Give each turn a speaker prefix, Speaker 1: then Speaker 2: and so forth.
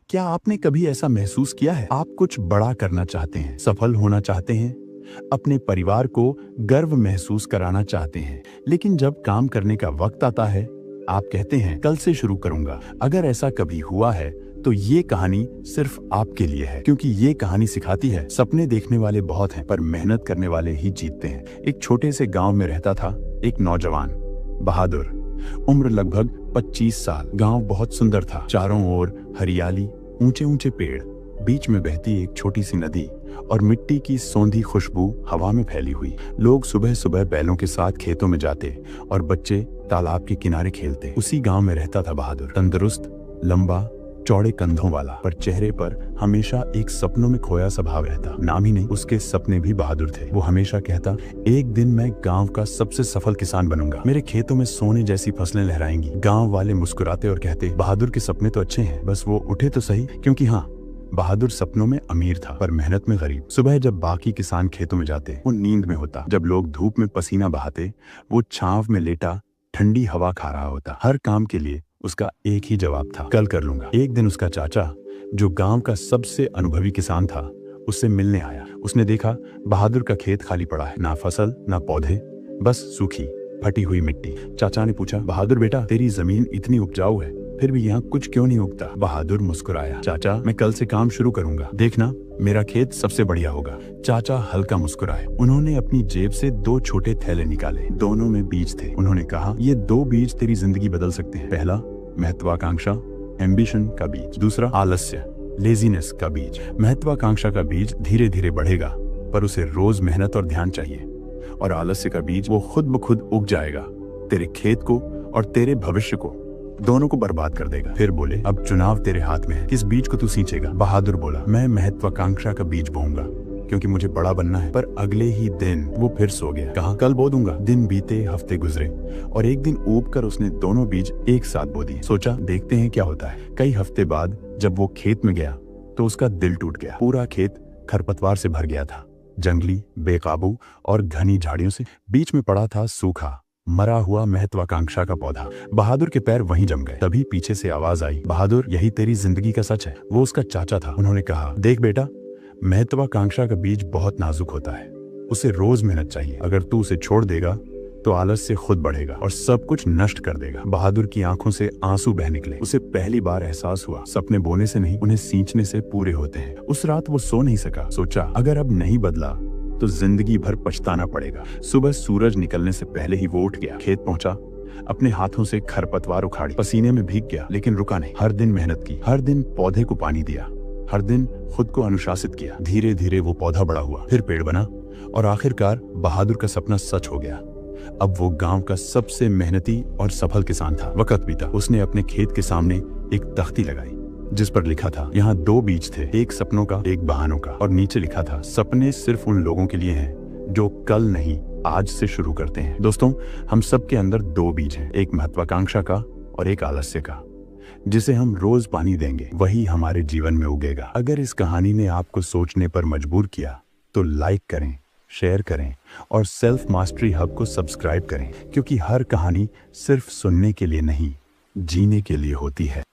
Speaker 1: क्या आपने कभी ऐसा महसूस किया है? आप कुछ बड़ा करना चाहते हैं, सफल होना चाहते हैं, अपने परिवार को गर्व महसूस कराना चाहते हैं, लेकिन जब काम करने का वक्त आता है, आप कहते हैं कल से शुरू करूंगा। अगर ऐसा कभी हुआ है तो ये कहानी सिर्फ आपके लिए है, क्योंकि ये कहानी सिखाती है सपने देखने वाले बहुत हैं पर मेहनत करने वाले ही जीतते हैं। एक छोटे से गांव में रहता था एक नौजवान, बहादुर। उम्र लगभग 25 साल। गांव बहुत सुंदर था, चारों ओर हरियाली, ऊंचे ऊंचे पेड़, बीच में बहती एक छोटी सी नदी और मिट्टी की सौंधी खुशबू हवा में फैली हुई। लोग सुबह सुबह बैलों के साथ खेतों में जाते और बच्चे तालाब के किनारे खेलते। उसी गांव में रहता था बहादुर, तंदुरुस्त, लंबा, चौड़े कंधों वाला, पर चेहरे पर हमेशा एक सपनों में खोया स्वभाव रहता। नाम ही नहीं, उसके सपने भी बहादुर थे। वो हमेशा कहता, एक दिन मैं गांव का सबसे सफल किसान बनूंगा, मेरे खेतों में सोने जैसी फसलें लहराएंगी। गांव वाले मुस्कुराते और कहते, बहादुर के सपने तो अच्छे हैं, बस वो उठे तो सही। क्योंकि हाँ, बहादुर सपनों में अमीर था पर मेहनत में गरीब। सुबह जब बाकी किसान खेतों में जाते, वो नींद में होता। जब लोग धूप में पसीना बहाते, वो छांव में लेटा ठंडी हवा खा रहा होता। हर काम के लिए उसका एक ही जवाब था, कल कर लूंगा। एक दिन उसका चाचा, जो गांव का सबसे अनुभवी किसान था, उससे मिलने आया। उसने देखा बहादुर का खेत खाली पड़ा है, ना फसल ना पौधे, बस सूखी फटी हुई मिट्टी। चाचा ने पूछा, बहादुर बेटा, तेरी जमीन इतनी उपजाऊ है, फिर भी यहाँ कुछ क्यों नहीं उगता? बहादुर मुस्कुराया, चाचा मैं कल से काम शुरू करूंगा, देखना मेरा खेत सबसे बढ़िया होगा। चाचा हल्का मुस्कुराए। उन्होंने अपनी जेब से 2 छोटे थैले निकाले, दोनों में बीज थे। उन्होंने कहा, ये 2 बीज तेरी जिंदगी बदल सकते हैं। पहला महत्वाकांक्षा, एम्बिशन का बीज। दूसरा आलस्य, लेजीनेस का बीज। महत्वाकांक्षा का बीज धीरे धीरे बढ़ेगा, पर उसे रोज मेहनत और ध्यान चाहिए। और आलस्य का बीज, वो खुद ब खुद उग जाएगा, तेरे खेत को और तेरे भविष्य को, दोनों को बर्बाद कर देगा। फिर बोले, अब चुनाव तेरे हाथ में है, किस बीज को तू सींचेगा? बहादुर बोला, मैं महत्वाकांक्षा का बीज बोऊंगा, क्योंकि मुझे बड़ा बनना है। पर अगले ही दिन वो फिर सो गया। कहा, कल बो दूंगा। दिन बीते, हफ्ते गुजरे और एक दिन ऊब कर उसने दोनों बीज एक साथ बो दिए। सोचा, देखते हैं क्या होता है। कई हफ्ते बाद जब वो खेत में गया तो उसका दिल टूट गया। पूरा खेत खरपतवार से भर गया था, जंगली, बेकाबू और घनी झाड़ियों से। बीच में पड़ा था सूखा, मरा हुआ महत्वाकांक्षा का पौधा। बहादुर के पैर वहीं जम गए। तभी पीछे से आवाज आई, बहादुर, यही तेरी जिंदगी का सच है। वो उसका चाचा था। उन्होंने कहा, देख बेटा, महत्वाकांक्षा का बीज बहुत नाजुक होता है, उसे रोज मेहनत चाहिए। अगर तू उसे छोड़ देगा तो आलस से खुद बढ़ेगा और सब कुछ नष्ट कर देगा। बहादुर की आंखों से आंसू बह निकले। उसे पहली बार एहसास हुआ, सपने बोने से नहीं, उन्हें सींचने से पूरे होते हैं। उस रात वो सो नहीं सका। सोचा, अगर अब नहीं बदला तो जिंदगी भर पछताना पड़ेगा। सुबह सूरज निकलने से पहले ही वो उठ गया, खेत पहुंचा, अपने हाथों से खरपतवार उखाड़ी, पसीने में भीग गया, लेकिन रुका नहीं। हर दिन मेहनत की, हर दिन पौधे को पानी दिया, हर दिन खुद को अनुशासित किया। धीरे धीरे वो पौधा बड़ा हुआ, फिर पेड़ बना और आखिरकार बहादुर का सपना सच हो गया। अब वो गांव का सबसे मेहनती और सफल किसान था। वक्त बीता, उसने अपने खेत के सामने एक तख्ती लगाई जिस पर लिखा था, यहाँ 2 बीज थे, एक सपनों का, एक बहानों का। और नीचे लिखा था, सपने सिर्फ उन लोगों के लिए हैं जो कल नहीं आज से शुरू करते हैं। दोस्तों, हम सब के अंदर 2 बीज हैं, एक महत्वाकांक्षा का और एक आलस्य का। जिसे हम रोज पानी देंगे वही हमारे जीवन में उगेगा। अगर इस कहानी ने आपको सोचने पर मजबूर किया तो लाइक करें, शेयर करें और सेल्फ मास्टरी हब को सब्सक्राइब करें, क्योंकि हर कहानी सिर्फ सुनने के लिए नहीं, जीने के लिए होती है।